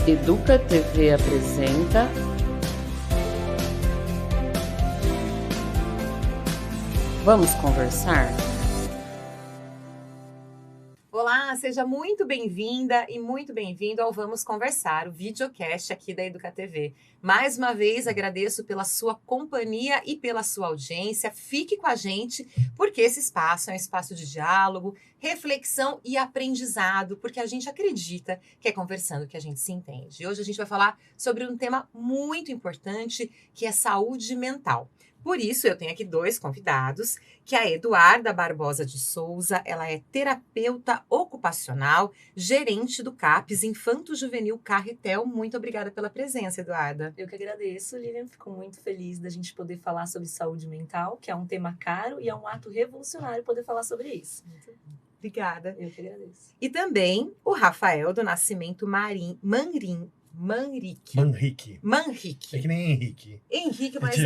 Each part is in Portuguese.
Educa TV apresenta Vamos Conversar? Olá, seja muito bem-vinda e muito bem-vindo ao Vamos Conversar, o videocast aqui da Educa TV. Mais uma vez agradeço pela sua companhia e pela sua audiência. Fique com a gente, porque esse espaço é um espaço de diálogo, reflexão e aprendizado, porque a gente acredita que é conversando que a gente se entende. Hoje a gente vai falar sobre um tema muito importante, que é saúde mental. Por isso, eu tenho aqui dois convidados, que é a Eduarda Barbosa de Souza, ela é terapeuta ocupacional, gerente do CAPS Infanto Juvenil Carretel. Muito obrigada pela presença, Eduarda. Eu que agradeço, Lilian. Fico muito feliz da gente poder falar sobre saúde mental, que é um tema caro e é um ato revolucionário poder falar sobre isso. Obrigada. Eu que agradeço. E também o Rafael do Nascimento Manrique. É que nem Henrique. Henrique, mas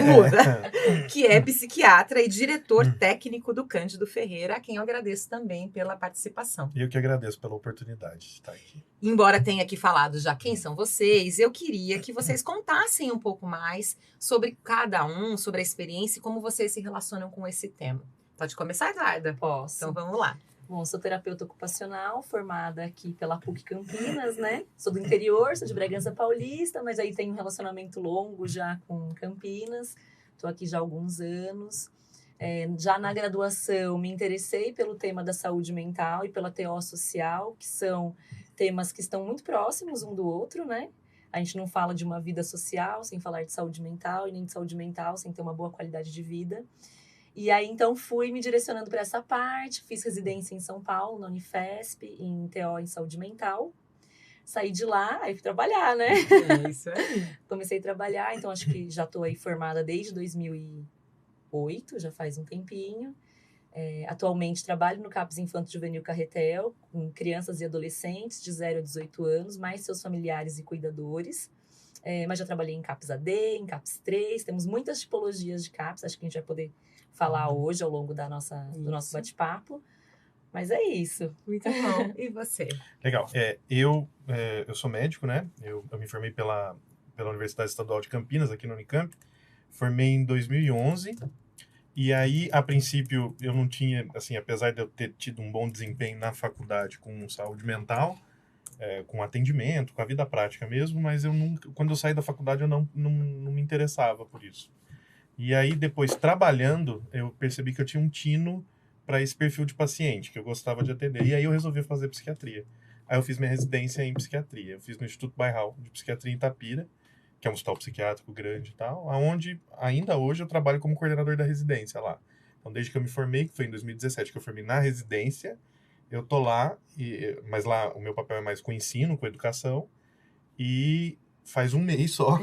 muda. Que é psiquiatra e diretor técnico do Cândido Ferreira, a quem eu agradeço também pela participação. E eu que agradeço pela oportunidade de estar aqui. Embora tenha aqui falado já quem são vocês, eu queria que vocês contassem um pouco mais sobre cada um, sobre a experiência e como vocês se relacionam com esse tema. Pode começar, Eduarda? Posso. Então vamos lá. Bom, sou terapeuta ocupacional, formada aqui pela PUC Campinas, né? Sou do interior, sou de Bragança Paulista, mas aí tenho um relacionamento longo já com Campinas. Estou aqui já há alguns anos. Já na graduação, me interessei pelo tema da saúde mental e pela TO social, que são temas que estão muito próximos um do outro, né? A gente não fala de uma vida social sem falar de saúde mental e nem de saúde mental sem ter uma boa qualidade de vida. E aí, então, fui me direcionando para essa parte. Fiz residência em São Paulo, na Unifesp, em TO em saúde mental. Saí de lá, aí fui trabalhar, né? É isso aí. Comecei a trabalhar, então acho que já estou aí formada desde 2008, já faz um tempinho. Atualmente trabalho no CAPS Infanto Juvenil Carretel, com crianças e adolescentes de 0 a 18 anos, mais seus familiares e cuidadores. Mas já trabalhei em CAPS AD, em CAPS 3, temos muitas tipologias de CAPS, acho que a gente vai poder falar hoje ao longo do nosso bate-papo. Mas é isso. Muito bom. E você? Legal. Eu sou médico, né? Eu me formei pela Universidade Estadual de Campinas, aqui no Unicamp. Formei em 2011. E aí, a princípio, eu não tinha, assim, apesar de eu ter tido um bom desempenho na faculdade com saúde mental, com atendimento, com a vida prática mesmo, mas quando eu saí da faculdade, eu não me interessava por isso. E aí, depois, trabalhando, eu percebi que eu tinha um tino para esse perfil de paciente, que eu gostava de atender. E aí, eu resolvi fazer psiquiatria. Aí, eu fiz minha residência em psiquiatria. Eu fiz no Instituto Bairral de Psiquiatria em Itapira, que é um hospital psiquiátrico grande e tal, onde, ainda hoje, eu trabalho como coordenador da residência lá. Então, desde que eu me formei, que foi em 2017, que eu formei na residência, eu tô lá, mas lá o meu papel é mais com ensino, com educação, e faz um mês só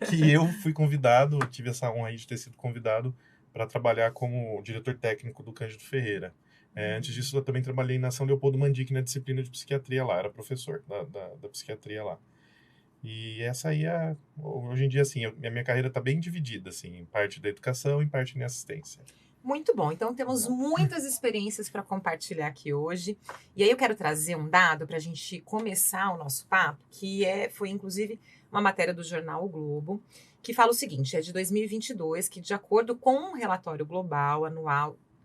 que eu fui convidado, tive essa honra aí de ter sido convidado para trabalhar como diretor técnico do Cândido Ferreira. Antes disso, eu também trabalhei na São Leopoldo Mandic, na disciplina de psiquiatria lá, era professor da psiquiatria lá. E essa aí, hoje em dia, assim, a minha carreira está bem dividida, assim, em parte da educação e em parte em assistência. Muito bom. Então, temos muitas experiências para compartilhar aqui hoje. E aí eu quero trazer um dado para a gente começar o nosso papo, que foi, inclusive, uma matéria do jornal O Globo, que fala o seguinte, é de 2022, que de acordo com um relatório global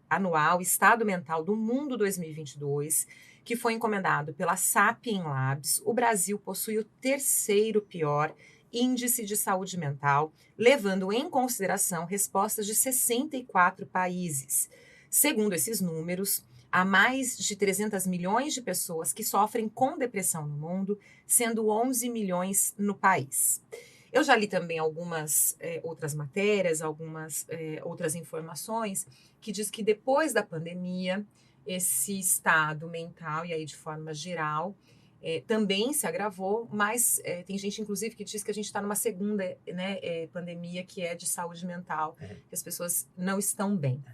anual Estado Mental do Mundo 2022, que foi encomendado pela Sapien Labs, o Brasil possui o terceiro pior índice de saúde mental, levando em consideração respostas de 64 países. Segundo esses números, há mais de 300 milhões de pessoas que sofrem com depressão no mundo, sendo 11 milhões no país. Eu já li também algumas outras matérias, algumas outras informações, que diz que depois da pandemia, esse estado mental, e aí de forma geral, também se agravou, mas tem gente, inclusive, que diz que a gente está numa segunda pandemia, que é de saúde mental, que as pessoas não estão bem.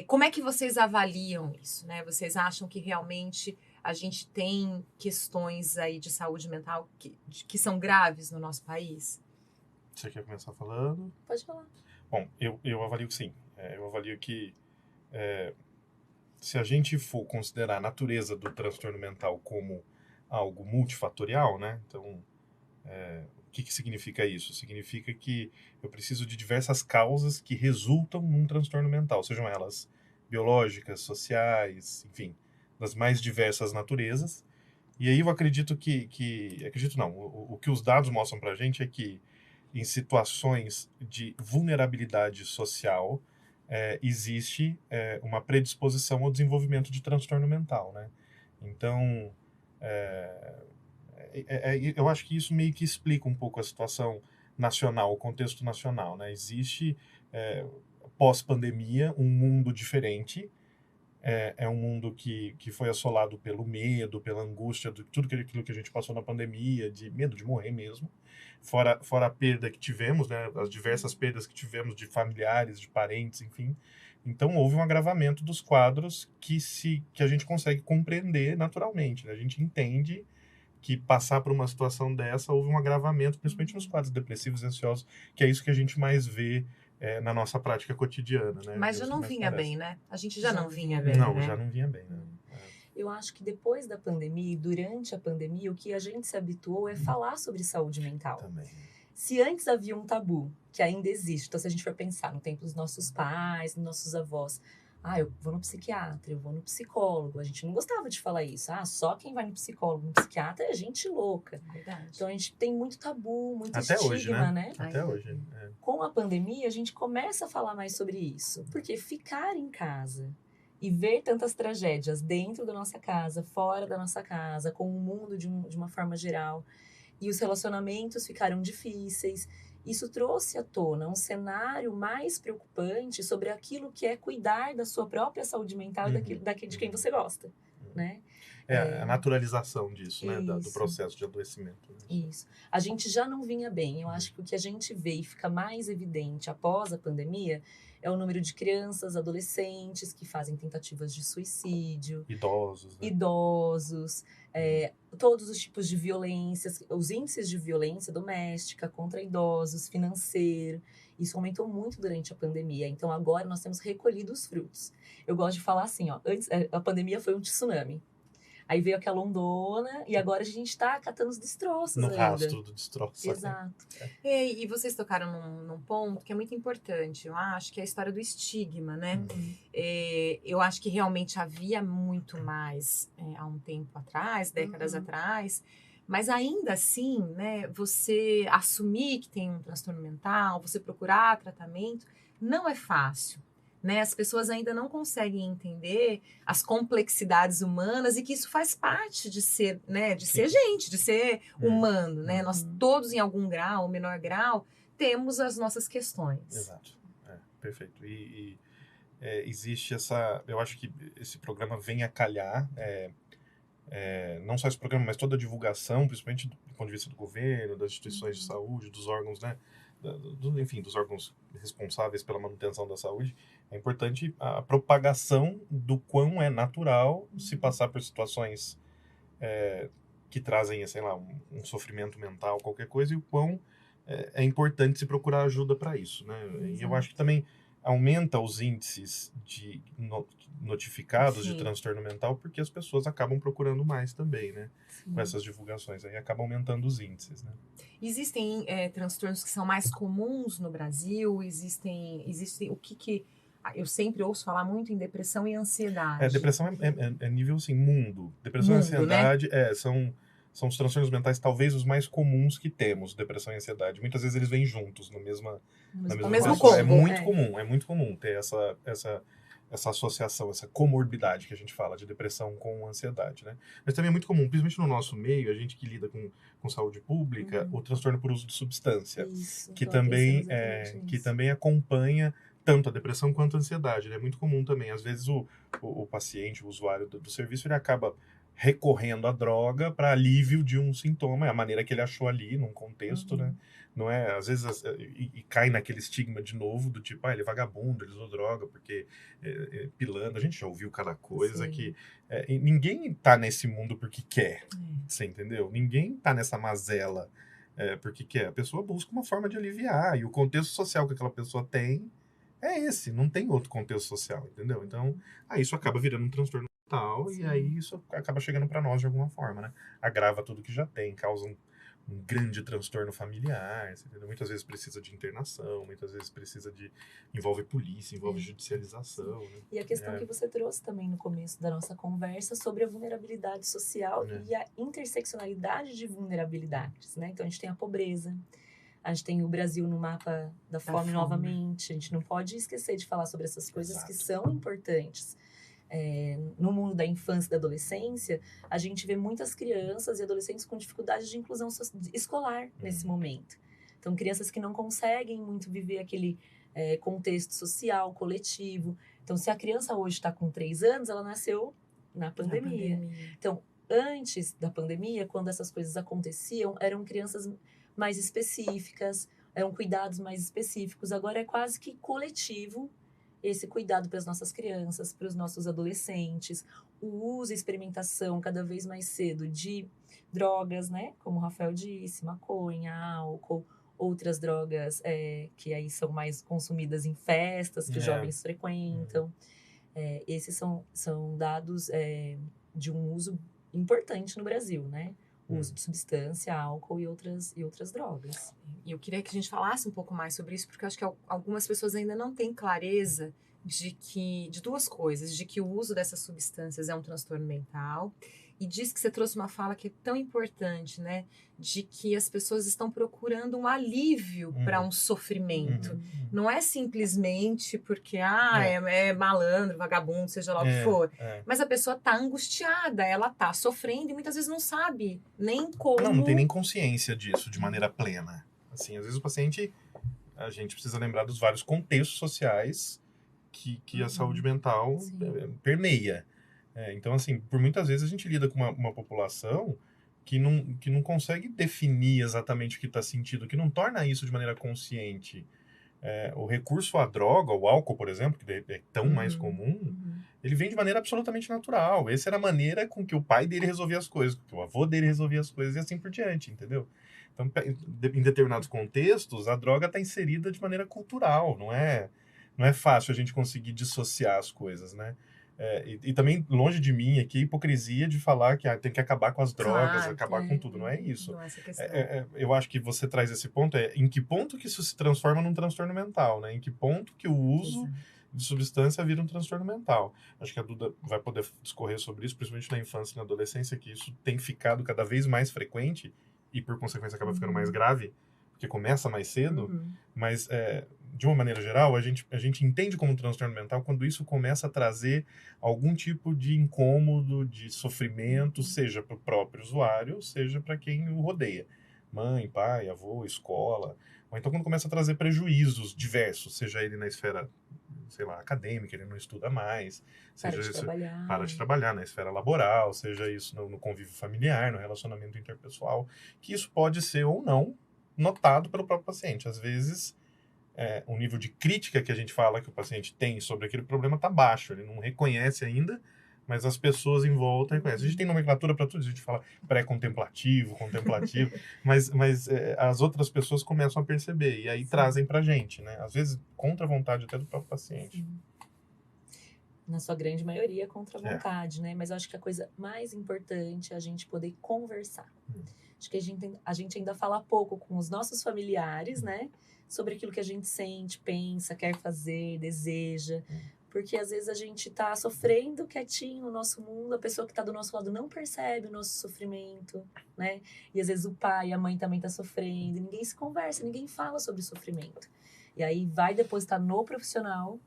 Como é que vocês avaliam isso, né? Vocês acham que realmente a gente tem questões aí de saúde mental que são graves no nosso país? Você quer começar falando? Pode falar. Bom, eu avalio que sim. Eu avalio que se a gente for considerar a natureza do transtorno mental como algo multifatorial, né? Então, o que significa isso? Significa que eu preciso de diversas causas que resultam num transtorno mental, sejam elas biológicas, sociais, enfim, das mais diversas naturezas. E aí eu acredito acredito não, o que os dados mostram pra gente é que em situações de vulnerabilidade social, existe uma predisposição ao desenvolvimento de transtorno mental, né? Então, eu acho que isso meio que explica um pouco a situação nacional, o contexto nacional, né? Existe, pós-pandemia, um mundo diferente, é um mundo que foi assolado pelo medo, pela angústia, de tudo aquilo que a gente passou na pandemia, de medo de morrer mesmo, fora a perda que tivemos, né, as diversas perdas que tivemos de familiares, de parentes, enfim. Então, houve um agravamento dos quadros que a gente consegue compreender naturalmente, né? A gente entende que passar por uma situação dessa houve um agravamento, principalmente nos quadros depressivos e ansiosos, que é isso que a gente mais vê na nossa prática cotidiana, né? Mas É já o que não mais vinha parece. bem, né? A gente já Já não vinha bem, Não, né? já não vinha bem, né? Eu acho que depois da pandemia e durante a pandemia, o que a gente se habituou é falar sobre saúde mental. Também. Se antes havia um tabu, que ainda existe, então se a gente for pensar no tempo dos nossos pais, dos nossos avós, eu vou no psiquiatra, eu vou no psicólogo, a gente não gostava de falar isso. Só quem vai no psicólogo, no psiquiatra é gente louca. Verdade. Então a gente tem muito tabu, muito Até estigma, hoje, né? né? Até hoje. Com a pandemia, a gente começa a falar mais sobre isso. Porque ficar em casa e ver tantas tragédias dentro da nossa casa, fora da nossa casa, com o mundo de uma forma geral, e os relacionamentos ficaram difíceis, isso trouxe à tona um cenário mais preocupante sobre aquilo que é cuidar da sua própria saúde mental e de quem você gosta, né? A naturalização disso, né? Do Isso. processo de adoecimento. Né? Isso. A gente já não vinha bem. Eu acho que o que a gente vê e fica mais evidente após a pandemia é o número de crianças, adolescentes que fazem tentativas de suicídio, Idosos, né? Todos os tipos de violências, os índices de violência doméstica contra idosos, financeiro. Isso aumentou muito durante a pandemia. Então agora nós temos recolhido os frutos. Eu gosto de falar assim, antes a pandemia foi um tsunami. Aí veio aquela ondona e agora a gente está catando os destroços No ainda. rastro do destroço. Exato. E vocês tocaram num ponto que é muito importante, eu acho, que é a história do estigma, né? Eu acho que realmente havia muito mais há um tempo atrás, décadas atrás, mas ainda assim, né, você assumir que tem um transtorno mental, você procurar tratamento, não é fácil. Né? As pessoas ainda não conseguem entender as complexidades humanas e que isso faz parte de ser, né, de ser gente, de ser humano, né? Nós todos, em algum grau ou menor grau, temos as nossas questões. Exato. Perfeito. E existe eu acho que esse programa vem a calhar, não só esse programa, mas toda a divulgação, principalmente do ponto de vista do governo, das instituições de saúde, dos órgãos, né? Enfim, dos órgãos responsáveis pela manutenção da saúde, é importante a propagação do quão é natural se passar por situações que trazem, sei lá, um sofrimento mental, qualquer coisa, e o quão é importante se procurar ajuda para isso, né? E eu acho que também aumenta os índices de notificados de transtorno mental, porque as pessoas acabam procurando mais também, né? Sim. Com essas divulgações, aí acaba aumentando os índices, né? Existem transtornos que são mais comuns no Brasil? Existem o que eu sempre ouço falar muito em depressão e ansiedade. Depressão é nível, assim, mundo. Depressão e ansiedade, né? São os transtornos mentais talvez os mais comuns que temos, depressão e ansiedade. Muitas vezes eles vêm juntos na mesma mesmo combo. É muito comum ter essa associação, essa comorbidade que a gente fala de depressão com ansiedade, né? Mas também é muito comum, principalmente no nosso meio, a gente que lida com saúde pública, o transtorno por uso de substância, Isso, que também acompanha tanto a depressão quanto a ansiedade, né? É muito comum também. Às vezes o paciente, o usuário do serviço, ele acaba recorrendo à droga para alívio de um sintoma, é a maneira que ele achou ali, num contexto, né? Não é, às vezes, e cai naquele estigma de novo, do tipo, ele é vagabundo, ele usou droga, porque pilando, a gente já ouviu cada coisa. Sim. E ninguém tá nesse mundo porque quer, você entendeu? Ninguém tá nessa mazela porque quer. A pessoa busca uma forma de aliviar, e o contexto social que aquela pessoa tem é esse, não tem outro contexto social, entendeu? Então, isso acaba virando um transtorno tal, Sim. e aí isso acaba chegando para nós de alguma forma, né? Agrava tudo que já tem, causa um grande transtorno familiar, você entendeu? Muitas vezes precisa de internação, muitas vezes envolve polícia, envolve judicialização, né? E a questão que você trouxe também no começo da nossa conversa sobre a vulnerabilidade social e a interseccionalidade de vulnerabilidades, né? Então, a gente tem a pobreza, a gente tem o Brasil no mapa da fome novamente, a gente não pode esquecer de falar sobre essas coisas que são importantes. No mundo da infância e da adolescência, a gente vê muitas crianças e adolescentes com dificuldades de inclusão escolar nesse momento. Então, crianças que não conseguem muito viver aquele contexto social, coletivo. Então, se a criança hoje está com 3 anos, ela nasceu na pandemia. Então, antes da pandemia, quando essas coisas aconteciam, eram crianças mais específicas, eram cuidados mais específicos. Agora é quase que coletivo esse cuidado para as nossas crianças, para os nossos adolescentes, o uso e experimentação cada vez mais cedo de drogas, né? Como o Rafael disse, maconha, álcool, outras drogas que aí são mais consumidas em festas que os jovens frequentam. Esses são dados de um uso importante no Brasil, né? O uso de substância, álcool e outras drogas. E eu queria que a gente falasse um pouco mais sobre isso, porque eu acho que algumas pessoas ainda não têm clareza de duas coisas, de que o uso dessas substâncias é um transtorno mental, e diz que você trouxe uma fala que é tão importante, né? De que as pessoas estão procurando um alívio para um sofrimento. Não é simplesmente porque é malandro, vagabundo, seja lá o que for. Mas a pessoa está angustiada, ela está sofrendo e muitas vezes não sabe nem como... Não tem nem consciência disso de maneira plena. Assim, às vezes o paciente... A gente precisa lembrar dos vários contextos sociais que a saúde mental permeia. Então, assim, por muitas vezes a gente lida com uma população que não consegue definir exatamente o que está sentindo, que não torna isso de maneira consciente. O recurso à droga, o álcool, por exemplo, que é tão mais comum, ele vem de maneira absolutamente natural. Essa era a maneira com que o pai dele resolvia as coisas, que o avô dele resolvia as coisas e assim por diante, entendeu? Então, em determinados contextos, a droga está inserida de maneira cultural, não é fácil a gente conseguir dissociar as coisas, né? E também, longe de mim aqui, a hipocrisia de falar que tem que acabar com as drogas, acabar com tudo. Não é isso. Não é essa questão. Eu acho que você traz esse ponto, em que ponto que isso se transforma num transtorno mental, né? Em que ponto que o uso de substância vira um transtorno mental. Acho que a Duda vai poder discorrer sobre isso, principalmente na infância e na adolescência, que isso tem ficado cada vez mais frequente e, por consequência, acaba ficando mais grave, porque começa mais cedo, mas... de uma maneira geral, a gente entende como um transtorno mental quando isso começa a trazer algum tipo de incômodo, de sofrimento, seja para o próprio usuário, seja para quem o rodeia. Mãe, pai, avô, escola. Ou então quando começa a trazer prejuízos diversos, seja ele na esfera, sei lá, acadêmica, ele não estuda mais, seja isso para de trabalhar na esfera laboral, seja isso no convívio familiar, no relacionamento interpessoal, que isso pode ser ou não notado pelo próprio paciente. Às vezes... o nível de crítica que a gente fala que o paciente tem sobre aquele problema está baixo, ele não reconhece ainda, mas as pessoas em volta reconhecem. A gente tem nomenclatura para tudo, a gente fala pré-contemplativo, contemplativo, mas as outras pessoas começam a perceber e aí trazem para a gente, né? Às vezes contra a vontade até do próprio paciente. Na sua grande maioria contra a vontade, né? Mas eu acho que a coisa mais importante é a gente poder conversar. Acho que a gente ainda fala pouco com os nossos familiares, né? Sobre aquilo que a gente sente, pensa, quer fazer, deseja. Porque às vezes a gente tá sofrendo quietinho no nosso mundo, a pessoa que tá do nosso lado não percebe o nosso sofrimento, né? E às vezes o pai e a mãe também tá sofrendo, e ninguém se conversa, ninguém fala sobre sofrimento. E aí vai depositar no profissional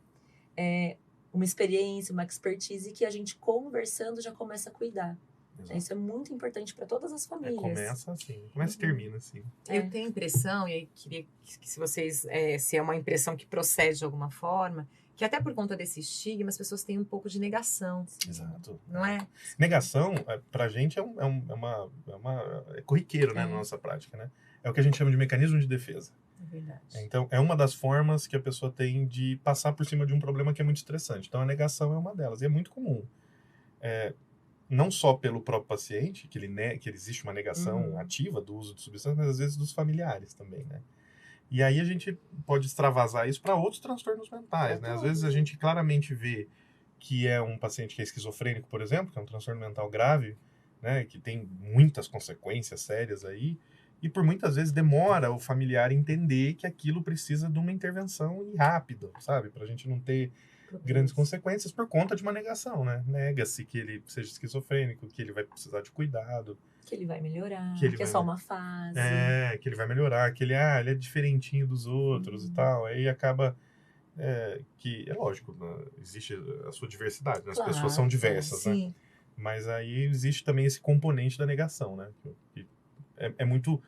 uma experiência, uma expertise que a gente conversando já começa a cuidar. Exato. Isso é muito importante para todas as famílias. Começa assim, começa e termina assim. Eu tenho a impressão, e aí queria que se vocês, se é uma impressão que procede de alguma forma, que até por conta desse estigma, as pessoas têm um pouco de negação. Exato. Não é? Negação, pra gente, é corriqueiro, né, na nossa prática, né? É o que a gente chama de mecanismo de defesa. É verdade. Então, é uma das formas que a pessoa tem de passar por cima de um problema que é muito estressante. Então, a negação é uma delas, e é muito comum. Não só pelo próprio paciente, que existe uma negação ativa do uso de substâncias, mas às vezes dos familiares também, né? E aí a gente pode extravasar isso para outros transtornos mentais, né? Às vezes a gente claramente vê que é um paciente que é esquizofrênico, por exemplo, que é um transtorno mental grave, né, que tem muitas consequências sérias aí, e por muitas vezes demora o familiar entender que aquilo precisa de uma intervenção e rápida, sabe? Pra gente não ter grandes consequências por conta de uma negação, né? Nega-se que ele seja esquizofrênico, que ele vai precisar de cuidado. Que ele vai melhorar, Que ele que é vai- só uma fase. Que ele vai melhorar, que ele é diferentinho dos outros e tal. Aí acaba que, é lógico, né, existe a sua diversidade, né? As Claro, pessoas são diversas, né? Sim. Mas aí existe também esse componente da negação, né? Que é muito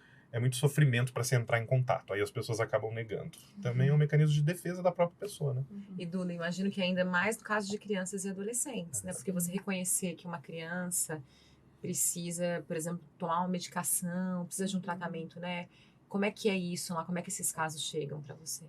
sofrimento para se entrar em contato. Aí as pessoas acabam negando. Também é um mecanismo de defesa da própria pessoa, né? E Duda, imagino que ainda mais no caso de crianças e adolescentes, né? Porque você reconhecer que uma criança precisa, por exemplo, tomar uma medicação, precisa de um tratamento, né? Como é que é isso lá? Como é que esses casos chegam para você?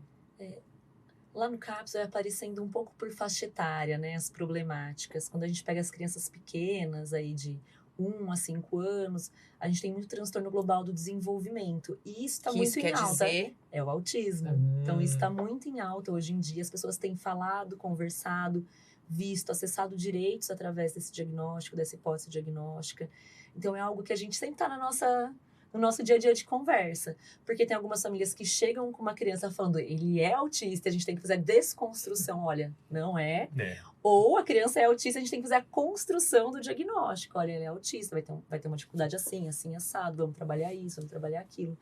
Lá no CAPS vai aparecendo um pouco por faixa etária, né, as problemáticas. Quando a gente pega as crianças pequenas, aí de 1 a 5 anos, a gente tem muito transtorno global do desenvolvimento. E isso está Que muito isso em quer alta. dizer? É o autismo. Então, isso está muito em alta hoje em dia. As pessoas têm falado, conversado, visto, acessado direitos através desse diagnóstico, dessa hipótese diagnóstica. Então, é algo que a gente sempre está no nosso dia a dia de conversa. Porque tem algumas famílias que chegam com uma criança falando, ele é autista, a gente tem que fazer a desconstrução. Olha, não é. Ou a criança é autista, a gente tem que fazer a construção do diagnóstico. Olha, ele é autista, vai ter uma dificuldade assim, assado, vamos trabalhar isso, vamos trabalhar aquilo.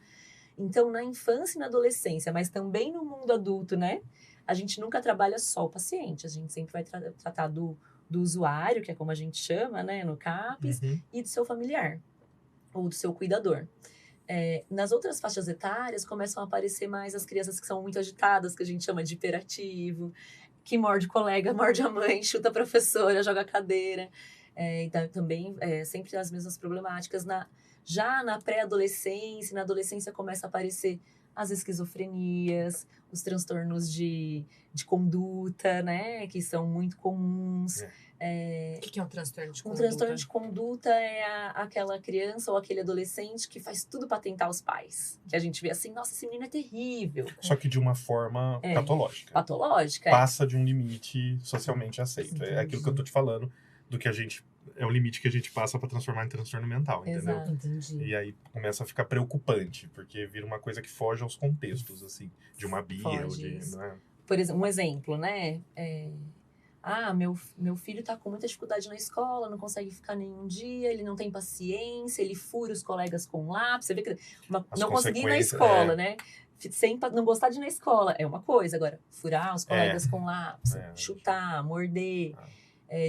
Então, na infância e na adolescência, mas também no mundo adulto, né? A gente nunca trabalha só o paciente, a gente sempre vai tratar do usuário, que é como a gente chama, né, no CAPS, e do seu familiar, ou do seu cuidador. Nas outras faixas etárias, começam a aparecer mais as crianças que são muito agitadas, que a gente chama de hiperativo, que morde colega, morde a mãe, chuta a professora, joga a cadeira. Então, também, sempre as mesmas problemáticas. Já na pré-adolescência, na adolescência começa a aparecer as esquizofrenias, os transtornos de conduta, né? Que são muito comuns. O que é um transtorno de Um conduta? transtorno de conduta é aquela criança ou aquele adolescente que faz tudo para tentar os pais. Que a gente vê assim, nossa, esse menino é terrível. Só que de uma forma patológica. Patológica. Passa de um limite socialmente aceito. Entendi. É aquilo que eu tô te falando, do que a gente... É o limite que a gente passa para transformar em transtorno mental, entendeu? Exato. Entendi. E aí começa a ficar preocupante, porque vira uma coisa que foge aos contextos, assim, de uma birra ou Foge, de... isso. Né? Por exemplo, um exemplo, né? Meu filho tá com muita dificuldade na escola, não consegue ficar nenhum dia, ele não tem paciência, ele fura os colegas com lápis. Você vê que não conseguir ir na escola, né? Sem não gostar de ir na escola é uma coisa. Agora, furar os colegas com lápis, chutar, morder.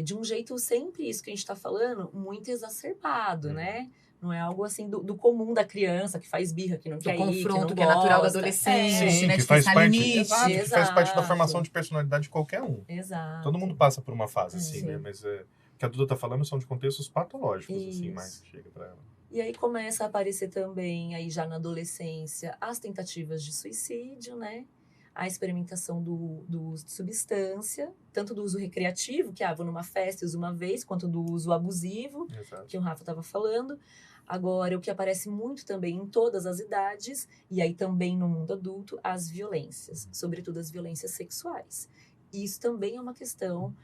De um jeito sempre isso que a gente tá falando, muito exacerbado, né? Não é algo assim do comum da criança que faz birra, que não quer ir, que não confronto que é natural da gosta. adolescente, Sim, né? que De faz pensar parte, limite. exato, que faz parte da Exato. formação de personalidade de qualquer um. Exato. Todo mundo passa por uma fase assim, Sim. né? Mas o que a Duda tá falando são de contextos patológicos, assim, Isso. mais chega pra ela. E aí começa a aparecer também, aí já na adolescência, as tentativas de suicídio, né? A experimentação do uso de substância, tanto do uso recreativo, que vou numa festa e uso uma vez, quanto do uso abusivo, Exato. que o Rafa estava falando. Agora, o que aparece muito também em todas as idades, e aí também no mundo adulto, as violências, sobretudo as violências sexuais. Isso também é uma questão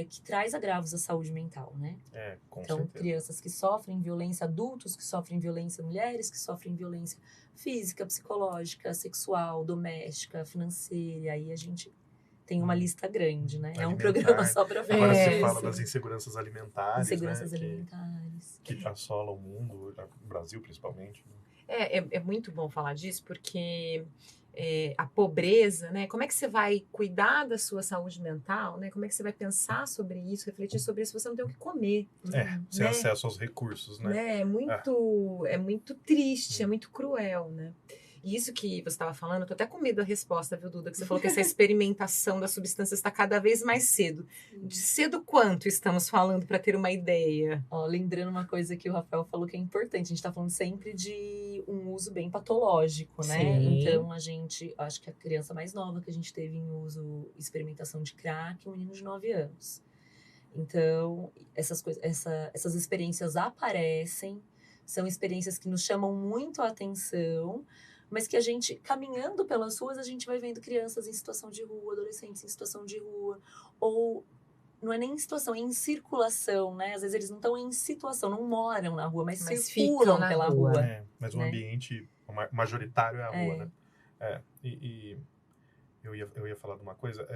que traz agravos à saúde mental, né? Com Então, certeza. crianças que sofrem violência, adultos que sofrem violência, mulheres que sofrem violência física, psicológica, sexual, doméstica, financeira. Aí a gente tem uma lista grande, né? É um Alimentar. programa só para falar Agora você disso. fala das inseguranças alimentares, Inseguranças né? alimentares. Que assolam o mundo, o Brasil principalmente. É muito bom falar disso, porque a pobreza, né? Como é que você vai cuidar da sua saúde mental, né? Como é que você vai pensar sobre isso, refletir sobre isso, se você não tem o que comer? Sem né? acesso aos recursos, né? É muito triste, é muito cruel, né? E isso que você estava falando, eu tô até com medo da resposta, viu, Duda? Que você falou que essa experimentação das substâncias está cada vez mais cedo. De cedo quanto estamos falando para ter uma ideia? Lembrando uma coisa que o Rafael falou que é importante, a gente está falando sempre de um uso bem patológico, né? Sim. Então, acho que a criança mais nova que a gente teve em uso, experimentação de crack, um menino de 9 anos. Então, essas experiências aparecem, são experiências que nos chamam muito a atenção, mas que a gente, caminhando pelas ruas, a gente vai vendo crianças em situação de rua, adolescentes em situação de rua, ou não é nem em situação, é em circulação, né? Às vezes eles não estão em situação, não moram na rua, mas Mas circulam ficam na pela rua. rua. Mas o né? ambiente majoritário é a rua, É. né? E eu ia falar de uma coisa.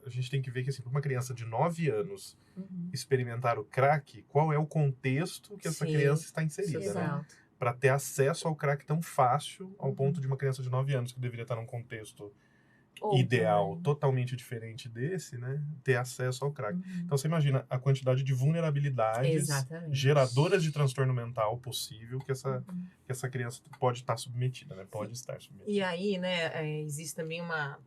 A gente tem que ver que, assim, para uma criança de 9 anos Uhum. experimentar o crack, qual é o contexto que essa Sim, criança está inserida, né? Exato. Para ter acesso ao crack tão fácil, ao Uhum. ponto de uma criança de 9 anos, que deveria estar num contexto Outro, ideal, né? totalmente diferente desse, né? Ter acesso ao crack. Uhum. Então, você imagina a quantidade de vulnerabilidades Exatamente. geradoras de transtorno mental possível que Uhum. essa criança pode estar submetida, né? Pode estar submetida. E aí, né, existe também a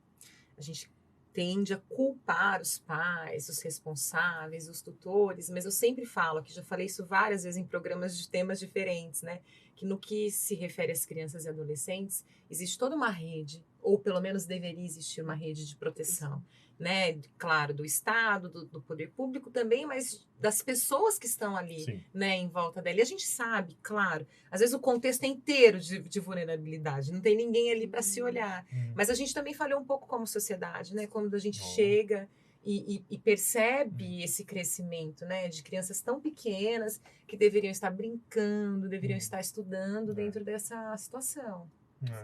gente tende a culpar os pais, os responsáveis, os tutores, mas eu sempre falo, que já falei isso várias vezes em programas de temas diferentes, né, que no que se refere às crianças e adolescentes, existe toda uma rede, ou pelo menos deveria existir uma rede de proteção, né, claro, do Estado, do poder público também, mas das pessoas que estão ali, Sim. né, em volta dela. E a gente sabe, claro, às vezes o contexto é inteiro de vulnerabilidade, não tem ninguém ali para se olhar. Mas a gente também falhou um pouco como sociedade, né? Quando a gente chega e percebe esse crescimento, né? De crianças tão pequenas que deveriam estar brincando, deveriam estar estudando dentro dessa situação.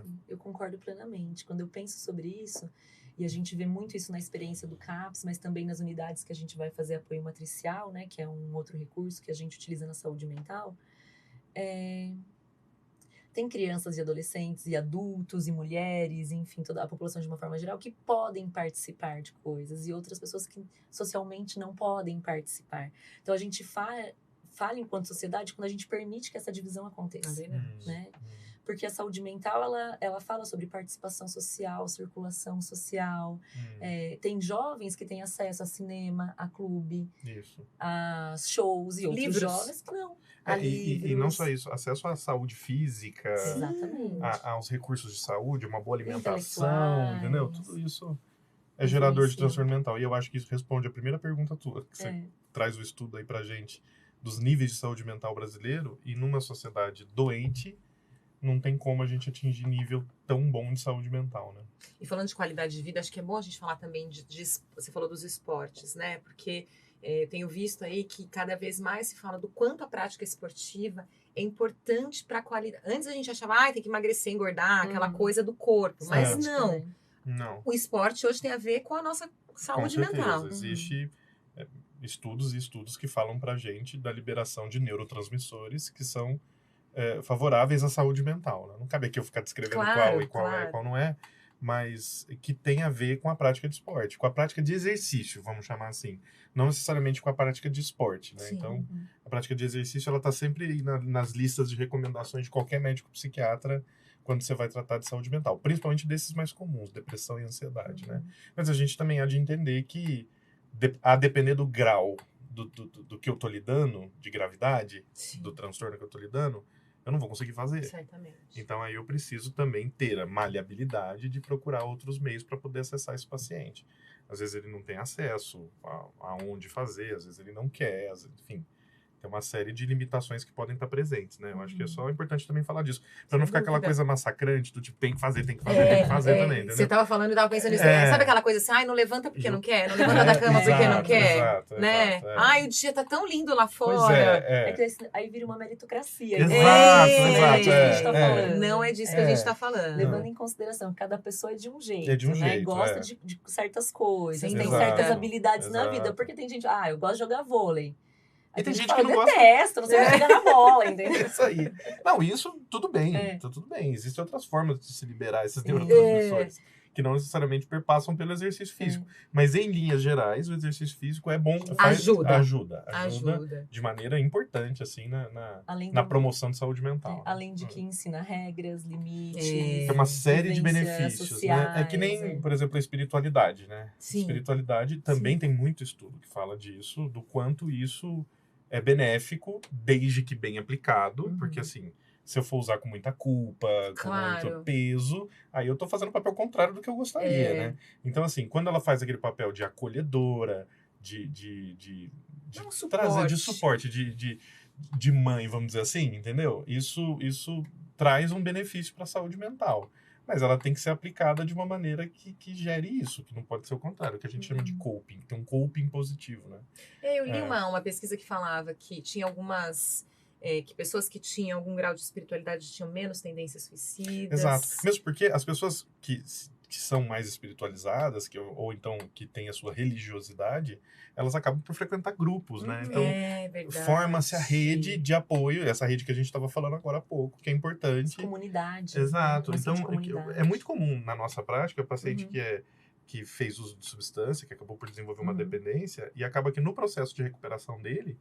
Sim, eu concordo plenamente. Quando eu penso sobre isso, e a gente vê muito isso na experiência do CAPS, mas também nas unidades que a gente vai fazer apoio matricial, né? Que é um outro recurso que a gente utiliza na saúde mental. Tem crianças e adolescentes e adultos e mulheres, enfim, toda a população de uma forma geral, que podem participar de coisas e outras pessoas que socialmente não podem participar. Então, a gente fala enquanto sociedade quando a gente permite que essa divisão aconteça, né? Porque a saúde mental, ela fala sobre participação social, circulação social. Tem jovens que têm acesso a cinema, a clube, a shows e outros Livros. Jovens que não. E não só isso, acesso à saúde física, Exatamente. aos recursos de saúde, uma boa alimentação, Intelectuais. entendeu? Tudo isso é gerador de transtorno mental. E eu acho que isso responde a primeira pergunta tua, que você traz o estudo aí pra gente, dos níveis de saúde mental brasileiro, e numa sociedade doente, não tem como a gente atingir nível tão bom de saúde mental, né? E falando de qualidade de vida, acho que é bom a gente falar também você falou dos esportes, né? Porque tenho visto aí que cada vez mais se fala do quanto a prática esportiva é importante para a qualidade. Antes a gente achava, tem que emagrecer, engordar, aquela coisa do corpo. Mas não. O esporte hoje tem a ver com a nossa saúde mental. Existe estudos e estudos que falam pra gente da liberação de neurotransmissores que são favoráveis à saúde mental, né? Não cabe aqui eu ficar descrevendo qual é e qual não é, mas que tem a ver com a prática de esporte, com a prática de exercício, vamos chamar assim. Não necessariamente com a prática de esporte, né? Então, a prática de exercício, ela está sempre nas listas de recomendações de qualquer médico psiquiatra quando você vai tratar de saúde mental, principalmente desses mais comuns, depressão e ansiedade, né? Mas a gente também há de entender que, a depender do grau do que eu tô lidando, de gravidade, do transtorno que eu tô lidando, eu não vou conseguir fazer. Certamente. Então, aí eu preciso também ter a maleabilidade de procurar outros meios para poder acessar esse paciente. Às vezes ele não tem acesso aonde fazer, às vezes ele não quer, enfim. Tem uma série de limitações que podem estar presentes, né? Eu acho que é só importante também falar disso. Para não ficar aquela coisa massacrante do tipo, tem que fazer também, entendeu? Você tava falando e tava pensando nisso. Sabe aquela coisa assim, não levanta porque não quer, não levanta da cama porque não quer, exato, né? Exato, o dia tá tão lindo lá fora. Pois é. Que aí vira uma meritocracia. Exato, Não é disso que a gente tá falando. Não é disso que a gente tá falando. Levando em consideração que cada pessoa é de um jeito, É de um jeito, gosta de certas coisas, Sim, tem exato, certas habilidades na vida. exato. Porque tem gente, eu gosto de jogar vôlei. E tem gente fala, que não gosta. Detesto, não sei jogar na bola, entendeu? Isso aí. Não, isso tudo bem. Tá tudo bem. Existem outras formas de se liberar esses neurotransmissores que não necessariamente perpassam pelo exercício físico. Mas, em linhas gerais, o exercício físico é bom. Ajuda de maneira importante, assim, na promoção de saúde mental. Além de que ensina regras, limites. Tem uma série de benefícios. Sociais, né? É que nem, por exemplo, a espiritualidade, né? Sim. A espiritualidade também tem muito estudo que fala disso, do quanto isso é benéfico, desde que bem aplicado, porque assim, se eu for usar com muita culpa, com muito peso, aí eu tô fazendo o papel contrário do que eu gostaria, né? Então, assim, quando ela faz aquele papel de acolhedora, de trazer de suporte, de mãe, vamos dizer assim, entendeu? Isso traz um benefício para a saúde mental. mas ela tem que ser aplicada de uma maneira que gere isso, que não pode ser o contrário, que a gente chama de coping. Tem um coping positivo, né? Eu li uma pesquisa que falava que tinha algumas... que pessoas que tinham algum grau de espiritualidade tinham menos tendências suicidas. Exato. Mesmo porque as pessoas que são mais espiritualizadas, ou então que têm a sua religiosidade, elas acabam por frequentar grupos, né? Então, forma-se a rede de apoio, essa rede que a gente estava falando agora há pouco, que é importante. Comunidade. Exato. Né? Então, é muito comum na nossa prática, o paciente que fez uso de substância, que acabou por desenvolver uma dependência, e acaba que no processo de recuperação dele,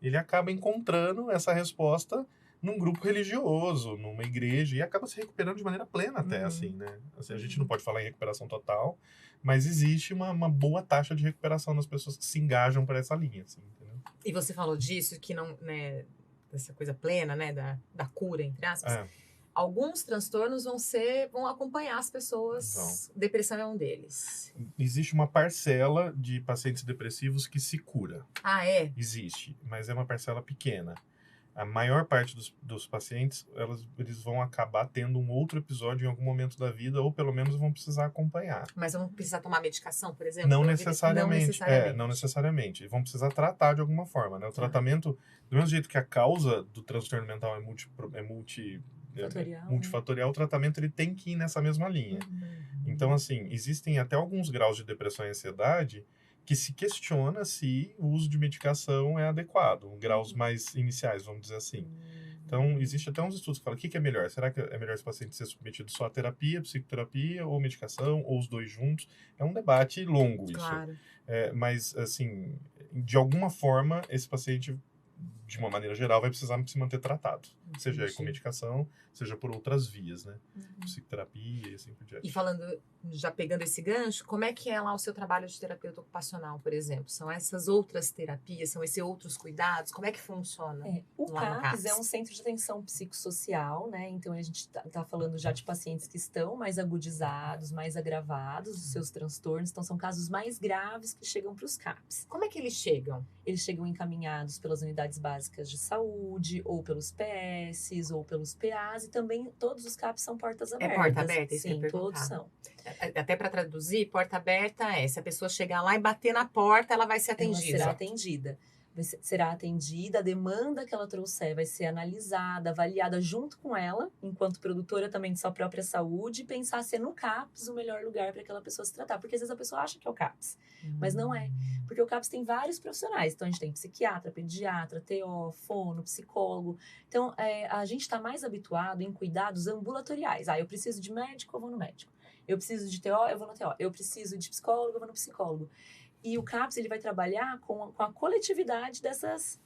ele acaba encontrando essa resposta num grupo religioso, numa igreja, e acaba se recuperando de maneira plena até, assim, né? Assim, a gente não pode falar em recuperação total, mas existe uma boa taxa de recuperação nas pessoas que se engajam para essa linha, assim, entendeu? E você falou disso, que não, né, dessa coisa plena, né, da cura, entre aspas. Alguns transtornos vão acompanhar as pessoas. Depressão é um deles. Existe uma parcela de pacientes depressivos que se cura. Ah, é? Existe, mas é uma parcela pequena. A maior parte dos pacientes, eles vão acabar tendo um outro episódio em algum momento da vida, ou pelo menos vão precisar acompanhar. Mas vão precisar tomar medicação, por exemplo? Não necessariamente. Não necessariamente. Vão precisar tratar de alguma forma, né? O tratamento, do mesmo jeito que a causa do transtorno mental é multifatorial, o tratamento ele tem que ir nessa mesma linha. Então, assim, existem até alguns graus de depressão e ansiedade que se questiona se o uso de medicação é adequado, graus mais iniciais, vamos dizer assim. Então, existe até uns estudos que falam, o que é melhor? Será que é melhor esse paciente ser submetido só a terapia, psicoterapia, ou medicação, ou os dois juntos? É um debate longo isso. Claro. Mas, assim, de alguma forma, esse paciente, de uma maneira geral, vai precisar se manter tratado. Seja com medicação, seja por outras vias, né? Psicoterapia e assim por diante. E falando, já pegando esse gancho, como é que é lá o seu trabalho de terapeuta ocupacional, por exemplo? São essas outras terapias, são esses outros cuidados? Como é que funciona? O CAPS é um centro de atenção psicossocial, né? Então, a gente tá falando já de pacientes que estão mais agudizados, mais agravados dos seus transtornos. Então, são casos mais graves que chegam para os CAPS. Como é que eles chegam? Eles chegam encaminhados pelas unidades básicas de saúde, ou pelos PS, ou pelos PAs, e também todos os CAPs são portas abertas. É porta aberta? Sim, todos são. Até para traduzir, porta aberta se a pessoa chegar lá e bater na porta, ela vai ser atendida. Ela será atendida, a demanda que ela trouxer vai ser analisada, avaliada junto com ela, enquanto produtora também de sua própria saúde, e pensar se é no CAPS o melhor lugar para aquela pessoa se tratar. Porque às vezes a pessoa acha que é o CAPS, mas não é. Porque o CAPS tem vários profissionais. Então, a gente tem psiquiatra, pediatra, TO, fono, psicólogo. Então, a gente está mais habituado em cuidados ambulatoriais. Eu preciso de médico, eu vou no médico. Eu preciso de TO, eu vou no TO. Eu preciso de psicólogo, eu vou no psicólogo. E o CAPS, ele vai trabalhar com a coletividade dessas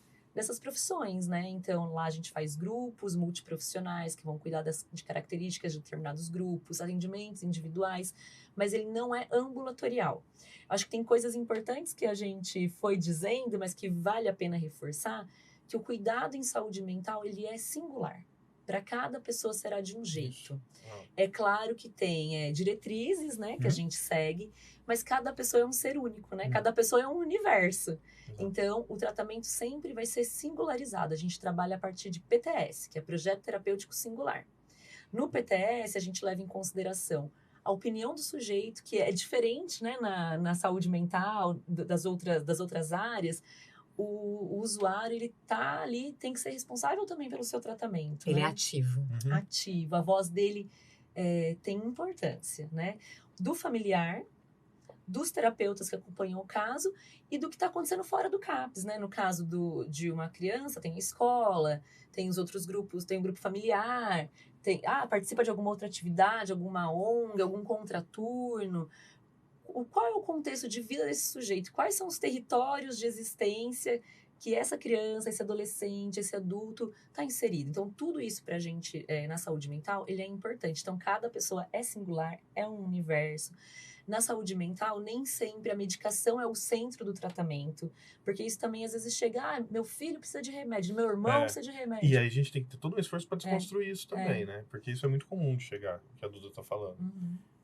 profissões, né? Então, lá a gente faz grupos multiprofissionais que vão cuidar de características de determinados grupos, atendimentos individuais, mas ele não é ambulatorial. Acho que tem coisas importantes que a gente foi dizendo, mas que vale a pena reforçar, que o cuidado em saúde mental, ele é singular. Para cada pessoa será de um jeito. É claro que tem diretrizes, né, que a gente segue, mas cada pessoa é um ser único, né? Cada pessoa é um universo. Então, o tratamento sempre vai ser singularizado. A gente trabalha a partir de PTS, que é Projeto Terapêutico Singular. No PTS, a gente leva em consideração a opinião do sujeito, que é diferente, né, na saúde mental, das outras áreas. O usuário, ele tá ali, tem que ser responsável também pelo seu tratamento. Ele né? é ativo. Ativo. A voz dele tem importância, né? Do familiar, dos terapeutas que acompanham o caso e do que está acontecendo fora do CAPS, né? No caso de uma criança, tem a escola, tem os outros grupos, tem o grupo familiar, participa de alguma outra atividade, alguma ONG, algum contraturno. Qual é o contexto de vida desse sujeito? Quais são os territórios de existência que essa criança, esse adolescente, esse adulto está inserido? Então, tudo isso para a gente, na saúde mental, ele é importante. Então, cada pessoa é singular, é um universo. Na saúde mental, nem sempre a medicação é o centro do tratamento, porque isso também às vezes chega, meu filho precisa de remédio, meu irmão precisa de remédio. E aí a gente tem que ter todo um esforço para desconstruir isso também, né? Porque isso é muito comum de chegar, o que a Duda está falando.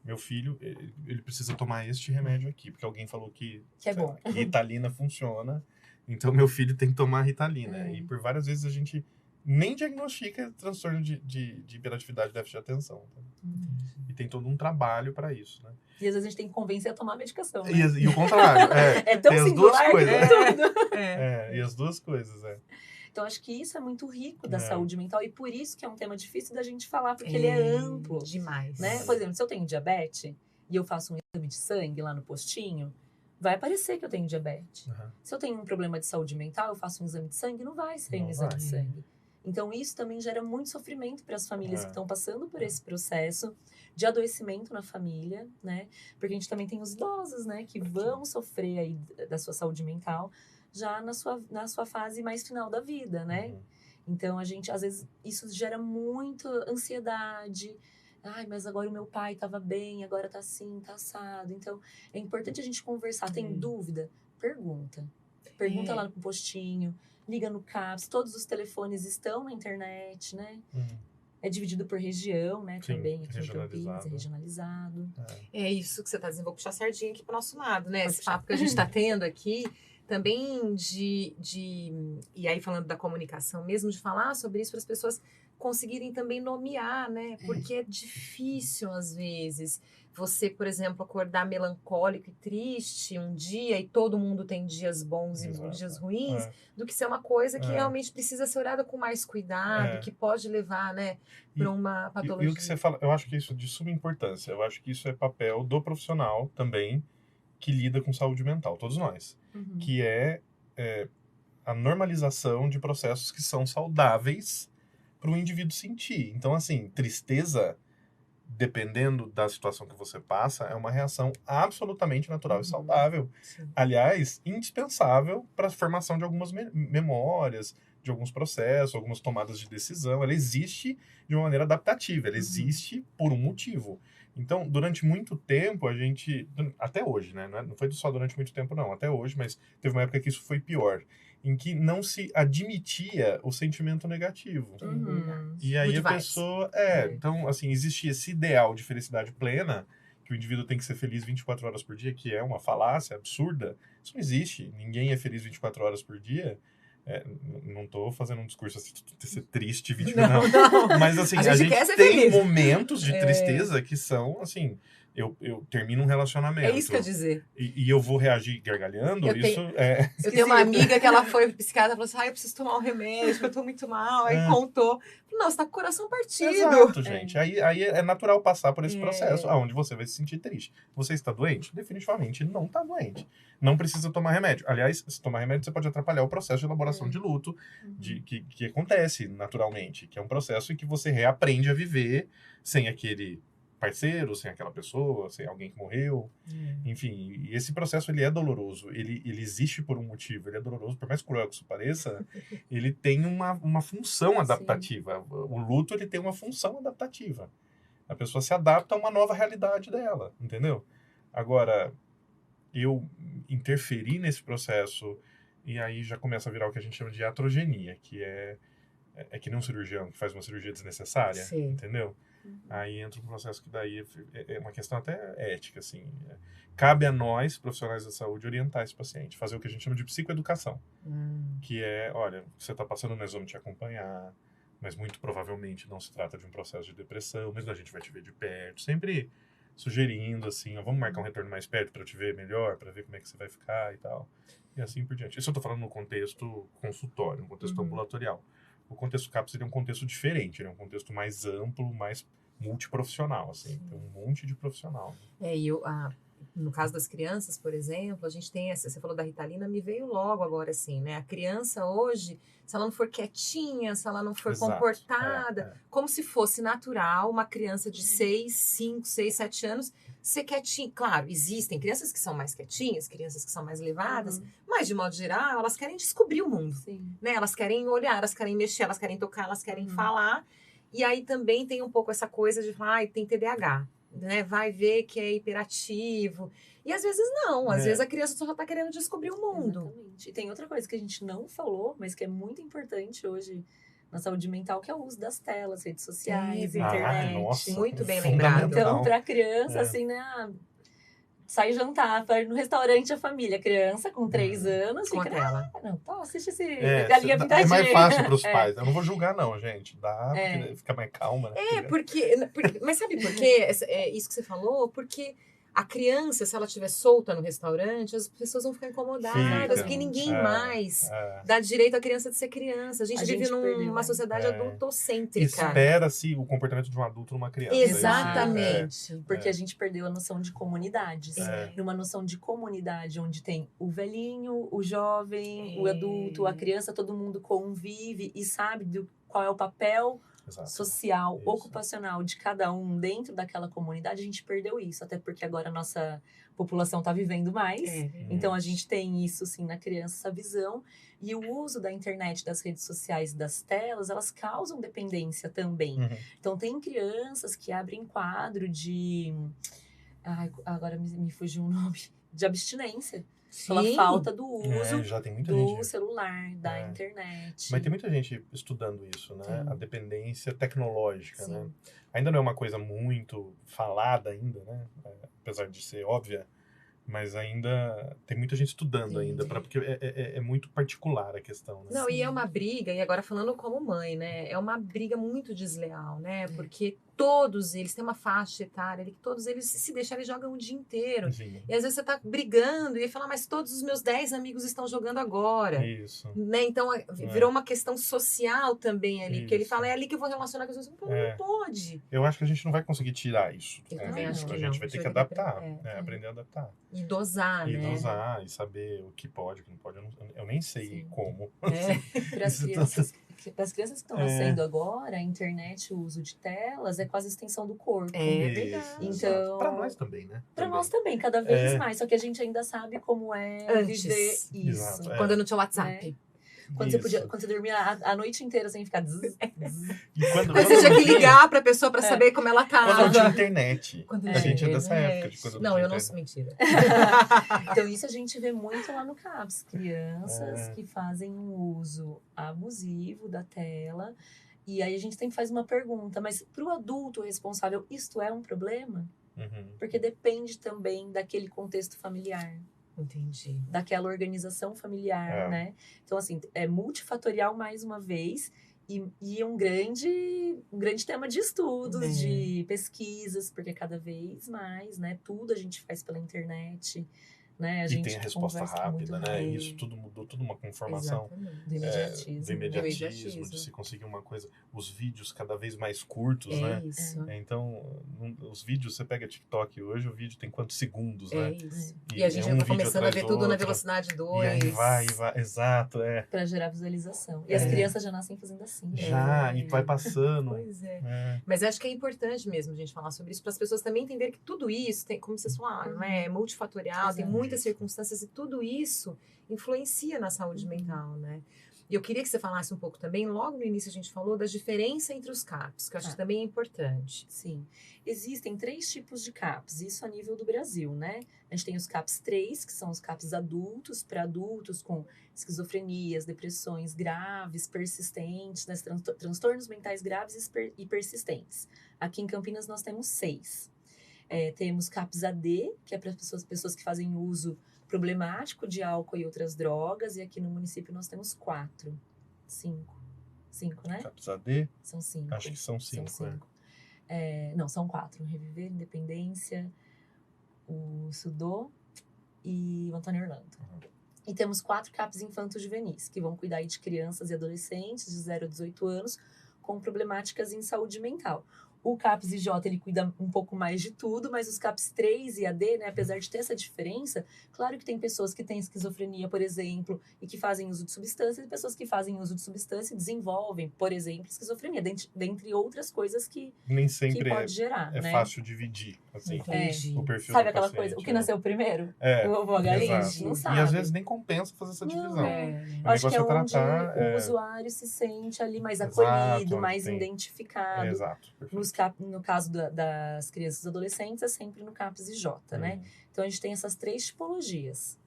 Meu filho, ele precisa tomar este remédio aqui, porque alguém falou que é bom. Ritalina funciona, então meu filho tem que tomar Ritalina. E por várias vezes a gente nem diagnostica transtorno de hiperatividade e déficit de atenção. Tá? E tem todo um trabalho para isso, né? E às vezes a gente tem que convencer a tomar a medicação, né? E o contrário. É tão tem as singular duas coisas. que tem tudo. E as duas coisas, Então, acho que isso é muito rico da É. saúde mental. E por isso que é um tema difícil da gente falar, porque ele é amplo. Demais. Né? Por exemplo, se eu tenho diabetes e eu faço um exame de sangue lá no postinho, vai aparecer que eu tenho diabetes. Uhum. Se eu tenho um problema de saúde mental, eu faço um exame de sangue, não vai sair Não um exame vai. de sangue. Então, isso também gera muito sofrimento para as famílias que estão passando por esse processo de adoecimento na família, né? Porque a gente também tem os idosos, né? Que vão sofrer aí da sua saúde mental já na sua fase mais final da vida, né? Uhum. Então, a gente, às vezes, isso gera muita ansiedade. Ai, mas agora o meu pai estava bem, agora tá assim, tá assado. Então, é importante a gente conversar. Tem dúvida? Pergunta. Pergunta lá no postinho, liga no CAPS. Todos os telefones estão na internet, né? É dividido por região, né? Sim, também aqui em regionalizado. Campinas, é regionalizado. É isso que você está dizendo. Vou puxar a sardinha aqui para o nosso lado, né? Pode Esse puxar. papo que a gente está tendo aqui, também e aí falando da comunicação mesmo, de falar sobre isso para as pessoas conseguirem também nomear, né? Porque é difícil, às vezes, você, por exemplo, acordar melancólico e triste um dia e todo mundo tem dias bons e Exato. dias ruins, É. do que ser uma coisa que É. realmente precisa ser olhada com mais cuidado, É. que pode levar, né, para uma patologia. E o que você fala, eu acho que isso é de suma importância. Eu acho que isso é papel do profissional também que lida com saúde mental, todos nós. Uhum. Que é a normalização de processos que são saudáveis para o indivíduo sentir. Então, assim, tristeza, dependendo da situação que você passa, é uma reação absolutamente natural e saudável. Sim. Aliás, indispensável para a formação de algumas memórias, de alguns processos, algumas tomadas de decisão. Ela existe de uma maneira adaptativa, ela existe por um motivo. Então, durante muito tempo, a gente... Até hoje, né? Não foi só durante muito tempo, não. Até hoje, mas teve uma época que isso foi pior. Em que não se admitia o sentimento negativo. E aí Good a vibes. pessoa... Então, assim, existe esse ideal de felicidade plena, que o indivíduo tem que ser feliz 24 horas por dia, que é uma falácia absurda. Isso não existe. Ninguém é feliz 24 horas por dia. Não estou fazendo um discurso assim, de ser triste 24 não. Mas, assim, A gente quer ser tem feliz. momentos de tristeza que são, assim... Eu termino um relacionamento. É isso que eu ia dizer. E eu vou reagir gargalhando, Eu isso Eu tenho uma amiga que ela foi pro psiquiatra e falou assim: eu preciso tomar um remédio, porque eu tô muito mal. Aí contou. Falei, não, você tá com o coração partido. Exato, gente. Aí é natural passar por esse processo, onde você vai se sentir triste. Você está doente? Definitivamente não está doente. Não precisa tomar remédio. Aliás, se tomar remédio, você pode atrapalhar o processo de elaboração de luto, que acontece naturalmente, que é um processo em que você reaprende a viver sem aquele parceiro, sem aquela pessoa, sem alguém que morreu. Enfim, e esse processo, ele é doloroso. Ele existe por um motivo. Ele é doloroso, por mais cruel que isso pareça, ele tem uma função adaptativa. O luto, ele tem uma função adaptativa. A pessoa se adapta a uma nova realidade dela, entendeu? Agora, eu interferir nesse processo, e aí já começa a virar o que a gente chama de iatrogenia, que é que nem um cirurgião que faz uma cirurgia desnecessária, Sim. entendeu? Aí entra um processo que daí é uma questão até ética, assim. Cabe a nós, profissionais da saúde, orientar esse paciente, fazer o que a gente chama de psicoeducação, que é, olha, você está passando, nós vamos te acompanhar, mas muito provavelmente não se trata de um processo de depressão, mas a gente vai te ver de perto, sempre sugerindo, assim, ó, vamos marcar um retorno mais perto para te ver melhor, para ver como é que você vai ficar e tal, e assim por diante. Isso eu estou falando no contexto consultório, no contexto ambulatorial. O contexto CAPS é um contexto diferente, ele é um contexto mais amplo, mais multiprofissional, assim, tem um monte de profissional. No caso das crianças, por exemplo, a gente tem você falou da Ritalina, me veio logo agora, assim, né? A criança hoje, se ela não for quietinha, se ela não for Exato, comportada, como se fosse natural uma criança de 6, 5, 6, 7 anos ser quietinha. Claro, existem crianças que são mais quietinhas, crianças que são mais levadas, mas, de modo geral, elas querem descobrir o mundo, né? Elas querem olhar, elas querem mexer, elas querem tocar, elas querem falar. E aí também tem um pouco essa coisa de falar, tem TDAH, né? Vai ver que é hiperativo. E às vezes não, às vezes a criança só está querendo descobrir o mundo. Exatamente. E tem outra coisa que a gente não falou, mas que é muito importante hoje na saúde mental, que é o uso das telas, redes sociais, internet. Nossa, muito bem lembrado. Então, para a criança, assim, né? sai jantar, vai no restaurante a família, criança com 3 anos, Com a fica, tela. não, tá, assiste esse É, Galinha Pintadinha. é mais fácil para os É. pais. Eu não vou julgar, não, gente. Dá, É. porque fica mais calma, né? Mas sabe por quê? É isso que você falou? Porque a criança, se ela estiver solta no restaurante, as pessoas vão ficar incomodadas, Fica. porque ninguém É, mais É. dá direito à criança de ser criança. A gente A vive gente perdeu, numa né? sociedade É. adultocêntrica. Espera-se o comportamento de um adulto numa criança. Exatamente. Porque a gente perdeu a noção de comunidades. É. Numa noção de comunidade onde tem o velhinho, o jovem, o É. adulto, a criança, todo mundo convive e sabe qual é o papel Exato. social, Isso. ocupacional de cada um dentro daquela comunidade. A gente perdeu isso, até porque agora a nossa população está vivendo mais. Então a gente tem isso sim na criança, essa visão. E o uso da internet, das redes sociais e das telas, elas causam dependência também. Uhum. Então tem crianças que abrem quadro de... Ai, agora me fugiu o nome. De abstinência. Pela Sim. falta do uso Já tem muita do gente. celular, da É. internet. Mas tem muita gente estudando isso, né? Tem. A dependência tecnológica, Sim. né? Ainda não é uma coisa muito falada ainda, né? Apesar de ser óbvia, mas ainda tem muita gente estudando Tem. ainda, porque é muito particular a questão, né? Não, e Sim. é uma briga, e agora falando como mãe, né? É uma briga muito desleal, né? Porque todos eles têm uma faixa etária ali, que todos eles, se deixarem, jogam o dia inteiro. Sim. E às vezes você tá brigando e fala, mas todos os meus 10 amigos estão jogando agora. Isso. Né? Então, virou uma questão social também ali. Porque ele Isso. fala, é ali que eu vou relacionar com as pessoas. É. Não pode. Eu acho que a gente não vai conseguir tirar isso. Eu né? também acho que A não. gente vai A ter gente que vai ter que adaptar, aprender. aprender a adaptar. E dosar, E né? usar, e saber o que pode, o que não pode. Eu nem sei Sim. como. É. Para as Isso crianças, que estão É. nascendo agora, a internet, o uso de telas é quase a extensão do corpo. É Isso, verdade. Então- Para nós também, né? Para Também. nós também, cada vez É. mais. Só que a gente ainda sabe como é Antes. viver isso. Exato, é. Quando não tinha WhatsApp. Quando você dormia a noite inteira sem ficar... zzz, zzz. E quando, Aí quando você tinha não que tinha- ligar pra pessoa pra saber como ela Quando não tinha tava. internet. Quando A não gente é tinha dessa internet. época de quando Não, tinha eu não internet. sou mentira. Então, isso a gente vê muito lá no CAPS. Crianças É. que fazem um uso abusivo da tela. E aí a gente sempre faz uma pergunta, mas para o adulto responsável, isto é um problema? Uhum. Porque depende também daquele contexto familiar, Entendi. daquela organização familiar, É. né? Então, assim, é multifatorial mais uma vez. E é um grande tema de estudos, É. de pesquisas, porque cada vez mais, né? Tudo a gente faz pela internet, né? A E gente tem a resposta conversa muito rápida, né? rápido. Isso tudo mudou, tudo uma conformação Exatamente. do imediatismo. do imediatismo, imediatismo. de se conseguir uma coisa. Os vídeos cada vez mais curtos, É né? isso. Então, os vídeos, você pega TikTok hoje, o vídeo tem quantos segundos, É né? isso. E E a gente é já um tá vídeo começando a ver atrás tudo do na outro. velocidade E 2. aí vai, exato, Para gerar visualização. E as É. crianças já nascem fazendo assim. né? Já, e vai passando. Pois é. É. Mas acho que é importante mesmo a gente falar sobre isso, para as pessoas também entenderem que tudo isso, tem, como vocês falaram, né, é multifatorial, tem Exato. muitas Isso. circunstâncias e tudo isso influencia na saúde mental, né? E eu queria que você falasse um pouco também, logo no início a gente falou da diferença entre os CAPs, que eu acho que também é importante. Sim. Existem 3 tipos de CAPs, isso a nível do Brasil, né? A gente tem os CAPs 3, que são os CAPs adultos, para adultos com esquizofrenias, depressões graves, persistentes, né? Transtornos mentais graves e persistentes. Aqui em Campinas nós temos 6. Temos CAPs AD, que é para pessoas que fazem uso problemático de álcool e outras drogas, e aqui no município nós temos 4. 5, né? CAPS AD, São 5. acho que são 5. São 5. Não, são 4. Reviver, Independência, o Sudô e o Antônio Orlando. Uhum. E temos 4 CAPs infantos juvenis, que vão cuidar aí de crianças e adolescentes de 0 a 18 anos com problemáticas em saúde mental. O CAPS IJ, ele cuida um pouco mais de tudo, mas os CAPS 3 e AD, né, apesar de ter essa diferença, claro que tem pessoas que têm esquizofrenia, por exemplo, e que fazem uso de substâncias, e pessoas que fazem uso de substância e desenvolvem, por exemplo, esquizofrenia, dentre outras coisas que Nem sempre pode gerar, é né? fácil dividir, assim, Entendi. o perfil Sabe do aquela paciente, coisa, o que né? nasceu primeiro? É, O ovo ou a galinha? exato. Não sabe. E às vezes nem compensa fazer essa divisão. Não. É, O Acho que é negócio é onde tratar, o usuário se sente ali mais Exato, acolhido, onde mais tem- identificado. Exato. perfeito. No caso das crianças e adolescentes, é sempre no CAPS IJ, né? Então, a gente tem essas 3 tipologias.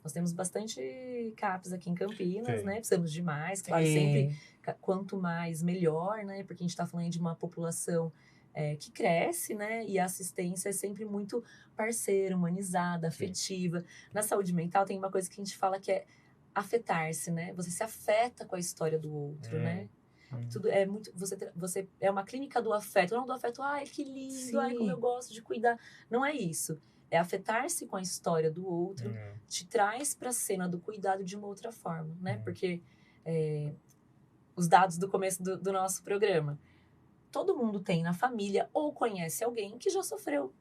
Nós temos bastante CAPs aqui em Campinas, Tem. né? Precisamos de mais, claro, sempre quanto mais, melhor, né? Porque a gente está falando de uma população que cresce, né? E a assistência é sempre muito parceira, humanizada, afetiva. Na saúde mental tem uma coisa que a gente fala que é afetar-se, né? Você se afeta com a história do outro, né? Tudo é muito. Você é uma clínica do afeto, não do afeto, ai, que lindo, ai, como eu gosto de cuidar. Não é isso. É afetar-se com a história do outro, te traz para a cena do cuidado de uma outra forma, né? Porque os dados do começo do nosso programa, todo mundo tem na família ou conhece alguém que já sofreu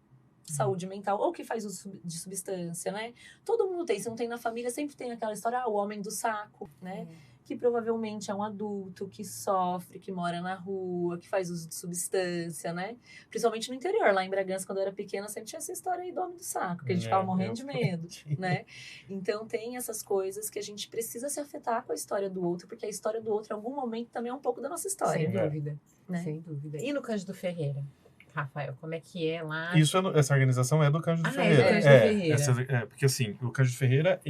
saúde mental ou que faz uso de substância, né? Todo mundo tem. Se não tem na família, sempre tem aquela história, o homem do saco, né? Que provavelmente é um adulto que sofre, que mora na rua, que faz uso de substância, né? Principalmente no interior. Lá em Bragança, quando eu era pequena, sempre tinha essa história aí do homem do saco, que a gente ficava morrendo de medo, né? Então, tem essas coisas que a gente precisa se afetar com a história do outro, porque a história do outro, em algum momento, também é um pouco da nossa história. Sem dúvida, né? Sem dúvida. E no Cândido Ferreira? Rafael, como é que é lá? Essa organização é do Cândido Ferreira. É do Cândido Ferreira. Porque assim, o Cândido Ferreira,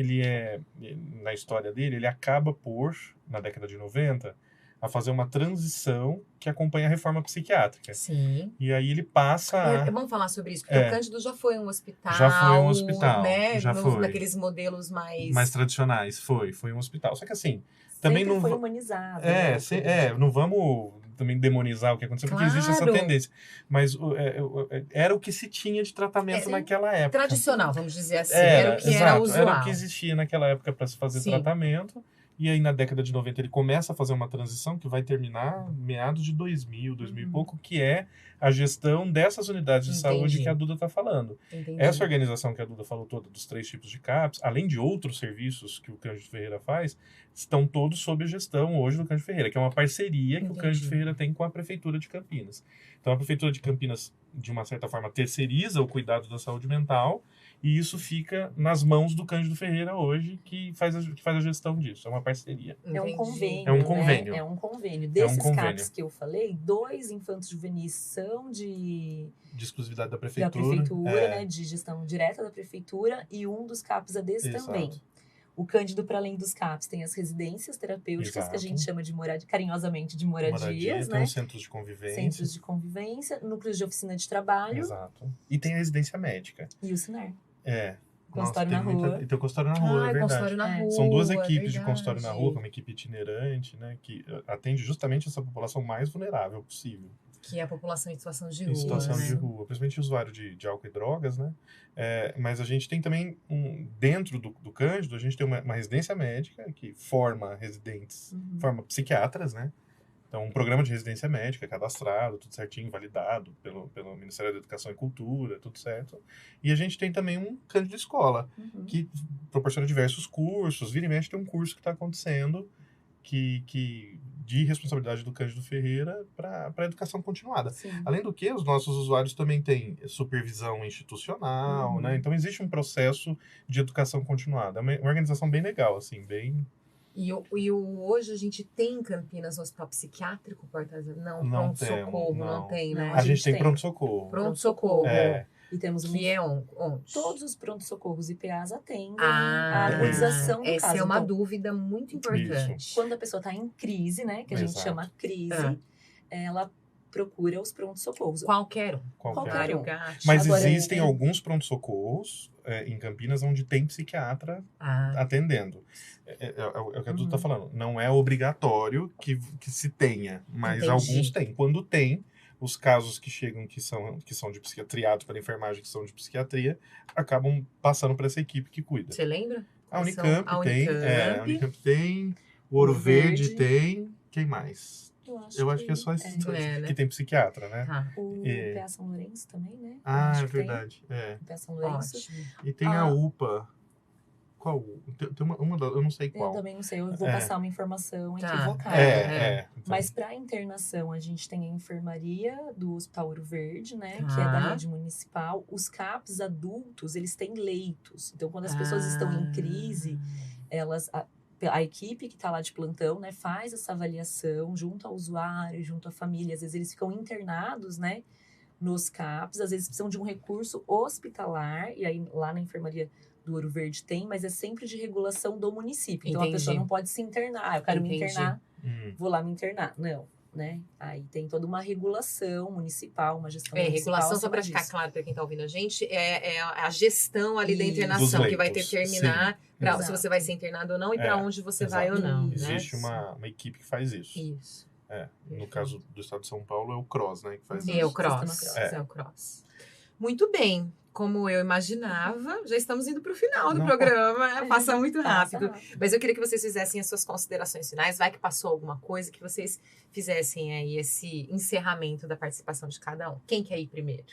na história dele, ele acaba por, na década de 90, a fazer uma transição que acompanha a reforma psiquiátrica. Sim. E aí ele passa Vamos falar sobre isso, porque o Cândido já foi um hospital. Já foi um hospital, né? já foi. Naqueles modelos mais tradicionais, foi um hospital. Só que assim, também sempre não foi humanizado. não vamos também demonizar o que aconteceu, porque existe essa tendência. Mas era o que se tinha de tratamento naquela época. Tradicional, vamos dizer assim. Era o que era usual. Era o que existia naquela época para se fazer tratamento. E aí, na década de 90, ele começa a fazer uma transição que vai terminar meados de 2000 e pouco, que é a gestão dessas unidades de saúde que a Duda está falando. Essa organização que a Duda falou toda, dos 3 tipos de CAPs, além de outros serviços que o Cândido Ferreira faz, estão todos sob a gestão hoje do Cândido Ferreira, que é uma parceria que o Cândido Ferreira tem com a Prefeitura de Campinas. Então, a Prefeitura de Campinas, de uma certa forma, terceiriza o cuidado da saúde mental, e isso fica nas mãos do Cândido Ferreira hoje, que faz a gestão disso. É uma parceria. É um convênio. É um convênio. Né? É um convênio. Desses CAPs que eu falei, 2 infantos juvenis são de exclusividade da Prefeitura. Da Prefeitura, né? De gestão direta da Prefeitura. E um dos CAPs é desse também. O Cândido, para além dos CAPs, tem as residências terapêuticas, que a gente chama carinhosamente de moradias, né? Tem os centros de convivência. Centros de convivência, núcleos de oficina de trabalho. Exato. E tem a residência médica. E o SINAR. Consultório na rua. E tem o consultório na rua, é verdade. Consultório na rua, são 2 equipes de consultório na rua, uma equipe itinerante, né? Que atende justamente essa população mais vulnerável possível. Que é a população em situação de rua. Em situação de rua, principalmente usuário de álcool e drogas, né? Mas a gente tem também, dentro do Cândido, a gente tem uma residência médica que forma residentes, forma psiquiatras, né? Então, um programa de residência médica cadastrado, tudo certinho, validado pelo Ministério da Educação e Cultura, tudo certo. E a gente tem também um Cândido Escola, que proporciona diversos cursos. Vira e mexe tem um curso que está acontecendo de responsabilidade do Cândido Ferreira para a educação continuada. Sim. Além do que, os nossos usuários também têm supervisão institucional, né? Então, existe um processo de educação continuada. É uma organização bem legal, assim, bem... E hoje a gente tem em Campinas um hospital psiquiátrico, não pronto-socorro, não tem, né? A gente tem pronto-socorro. Pronto-socorro. E temos que é onde? Todos os pronto-socorros e PAs atendem a harmonização do caso. Essa é uma dúvida muito importante. Isso. Quando a pessoa está em crise, né? Que a gente chama crise, ela procura os pronto-socorros. Qualquer um. Mas existem alguns pronto-socorros em Campinas onde tem psiquiatra atendendo. É o que a Duda está falando. Não é obrigatório que se tenha, mas alguns têm. Quando tem, os casos que chegam que são de triados pela enfermagem, que são de psiquiatria, acabam passando para essa equipe que cuida. Você lembra? A Unicamp tem. A Unicamp tem. O Ouro Verde tem. Quem mais? Eu acho que é só esses dois que tem psiquiatra, né? O PA São Lourenço também, né? É verdade. O PA São Lourenço. Ótimo. E tem a UPA. Qual? Tem uma eu não sei qual. Eu também não sei, eu vou passar uma informação equivocada. Então. Mas para internação, a gente tem a enfermaria do Hospital Ouro Verde, né? Que é da rede municipal. Os CAPs adultos, eles têm leitos. Então, quando as pessoas estão em crise, a equipe que está lá de plantão, né, faz essa avaliação junto ao usuário, junto à família. Às vezes eles ficam internados, né, nos CAPs. Às vezes precisam de um recurso hospitalar. E aí, lá na enfermaria do Ouro Verde tem, mas é sempre de regulação do município. Então, a pessoa não pode se internar. Eu quero me internar, vou lá me internar. Não. né? Aí tem toda uma regulação municipal, uma gestão municipal. Regulação, só para ficar claro para quem está ouvindo a gente, é a gestão ali da internação, que vai ter que terminar se você vai ser internado ou não e para onde você vai ou não. Né? Existe uma equipe que faz isso. Isso. No caso do estado de São Paulo, é o CROSS, né? Que faz isso. É o CROSS. Muito bem. Como eu imaginava, já estamos indo para o final do programa. Passa muito rápido. Mas eu queria que vocês fizessem as suas considerações finais. Vai que passou alguma coisa, que vocês fizessem aí esse encerramento da participação de cada um. Quem quer ir primeiro?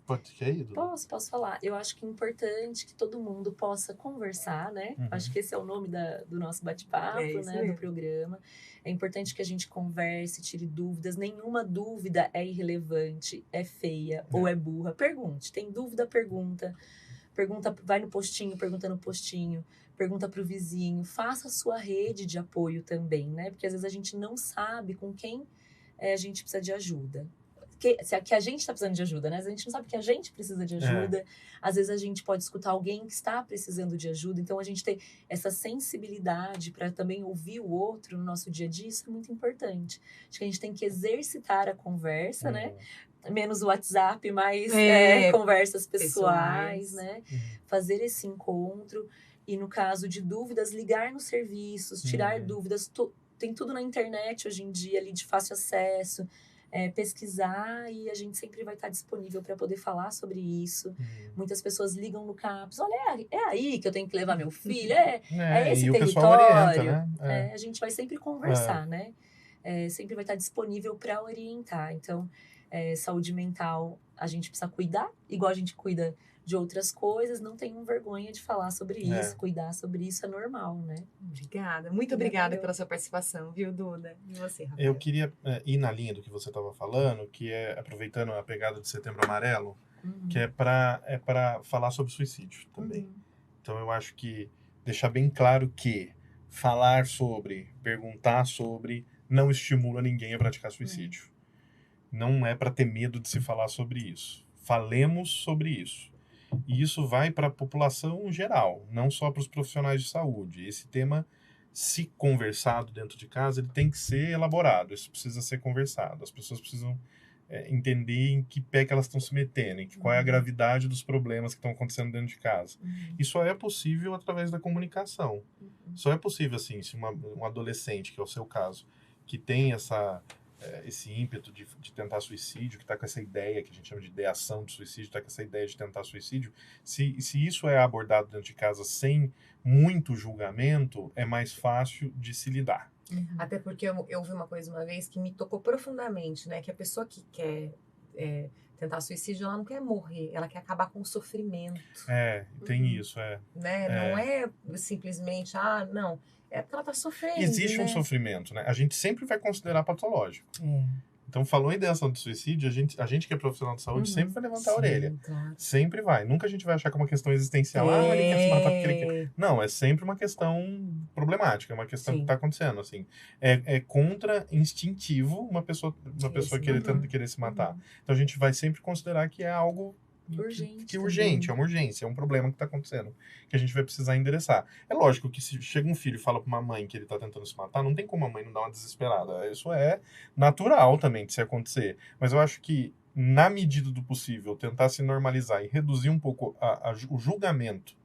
Pode ir, Duda? Posso falar. Eu acho que é importante que todo mundo possa conversar, né? Acho que esse é o nome do nosso bate-papo, né? Do programa. É importante que a gente converse, tire dúvidas. Nenhuma dúvida é irrelevante, é feia ou é burra. Pergunte. Tem dúvida, pergunta. Pergunta, vai no postinho, pergunta no postinho. Pergunta pro vizinho. Faça a sua rede de apoio também, né? Porque às vezes a gente não sabe com quem a gente precisa de ajuda. Que a gente está precisando de ajuda, né? A gente não sabe que a gente precisa de ajuda. Às vezes a gente pode escutar alguém que está precisando de ajuda. Então, a gente ter essa sensibilidade para também ouvir o outro no nosso dia a dia, isso é muito importante. Acho que a gente tem que exercitar a conversa, né? Menos o WhatsApp, mais conversas pessoais, né? Fazer esse encontro. E no caso de dúvidas, ligar nos serviços, tirar dúvidas. Tem tudo na internet hoje em dia, ali de fácil acesso. Pesquisar e a gente sempre vai estar disponível para poder falar sobre isso. Muitas pessoas ligam no CAPS, olha, é aí que eu tenho que levar meu filho, é esse e território. O pessoal orienta, né? A gente vai sempre conversar, né? Sempre vai estar disponível para orientar. Então, saúde mental, a gente precisa cuidar, igual a gente cuida de outras coisas, não tenham vergonha de falar sobre isso, cuidar sobre isso é normal, né? Obrigada. Muito obrigada pela sua participação, viu, Duda? E você, Rafael? Eu queria ir na linha do que você estava falando, que é aproveitando a pegada de Setembro Amarelo, que é para falar sobre suicídio também. Então, eu acho que deixar bem claro que falar sobre, perguntar sobre, não estimula ninguém a praticar suicídio. Não é para ter medo de se falar sobre isso. Falemos sobre isso. E isso vai para a população geral, não só para os profissionais de saúde. Esse tema, se conversado dentro de casa, ele tem que ser elaborado. Isso precisa ser conversado. As pessoas precisam entender em que pé que elas estão se metendo, qual é a gravidade dos problemas que estão acontecendo dentro de casa. E só é possível através da comunicação. Só é possível, assim, se um adolescente, que é o seu caso, que tem esse ímpeto de tentar suicídio, que está com essa ideia, que a gente chama de ideação de suicídio, está com essa ideia de tentar suicídio, se isso é abordado dentro de casa sem muito julgamento, é mais fácil de se lidar. Até porque eu ouvi uma coisa uma vez que me tocou profundamente, né? Que a pessoa que quer tentar suicídio, ela não quer morrer, ela quer acabar com o sofrimento. Tem isso, Né? Não é simplesmente, não... É porque ela está sofrendo. Existe um sofrimento, né? A gente sempre vai considerar patológico. Então, falou em ideação de suicídio, a gente que é profissional de saúde sempre vai levantar a orelha. Claro. Sempre vai. Nunca a gente vai achar que é uma questão existencial. Ele quer se matar porque ele quer. Não, é sempre uma questão problemática, é uma questão que está acontecendo, assim. É contra-instintivo uma pessoa querer se matar. Então, a gente vai sempre considerar que é algo urgente, é uma urgência, é um problema que está acontecendo, que a gente vai precisar endereçar. É lógico que se chega um filho e fala para uma mãe que ele está tentando se matar, não tem como a mãe não dar uma desesperada. Isso é natural também de se acontecer. Mas eu acho que, na medida do possível, tentar se normalizar e reduzir um pouco o julgamento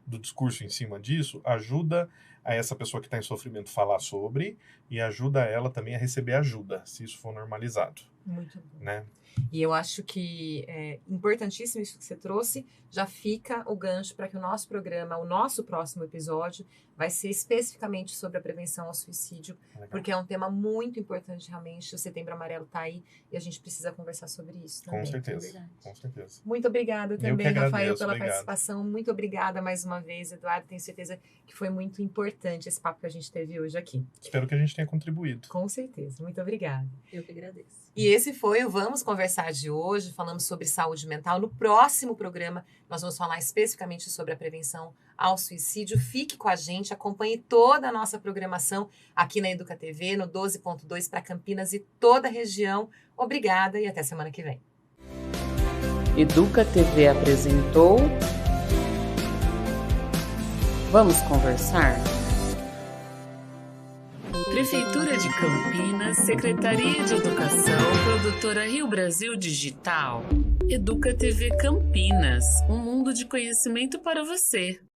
do discurso em cima disso, ajuda a essa pessoa que está em sofrimento falar sobre e ajuda ela também a receber ajuda, se isso for normalizado. Muito bom. Né? E eu acho que é importantíssimo isso que você trouxe. Já fica o gancho para que o nosso programa, o nosso próximo episódio, vai ser especificamente sobre a prevenção ao suicídio, porque é um tema muito importante realmente. O Setembro Amarelo está aí e a gente precisa conversar sobre isso também. Com certeza. Muito obrigada também, Rafael, pela participação. Muito obrigada mais uma vez, Eduardo. Tenho certeza que foi muito importante esse papo que a gente teve hoje aqui. Espero que a gente tenha contribuído. Com certeza. Muito obrigada. Eu que agradeço. E esse foi o Vamos Conversar de hoje. Falamos sobre saúde mental. No próximo programa, nós vamos falar especificamente sobre a prevenção ao suicídio. Fique com a gente, acompanhe toda a nossa programação aqui na Educa TV, no 12.2 para Campinas e toda a região. Obrigada e até semana que vem. Educa TV apresentou Vamos Conversar? Prefeitura de Campinas, Secretaria de Educação, Produtora Rio Brasil Digital. Educa TV Campinas, um mundo de conhecimento para você.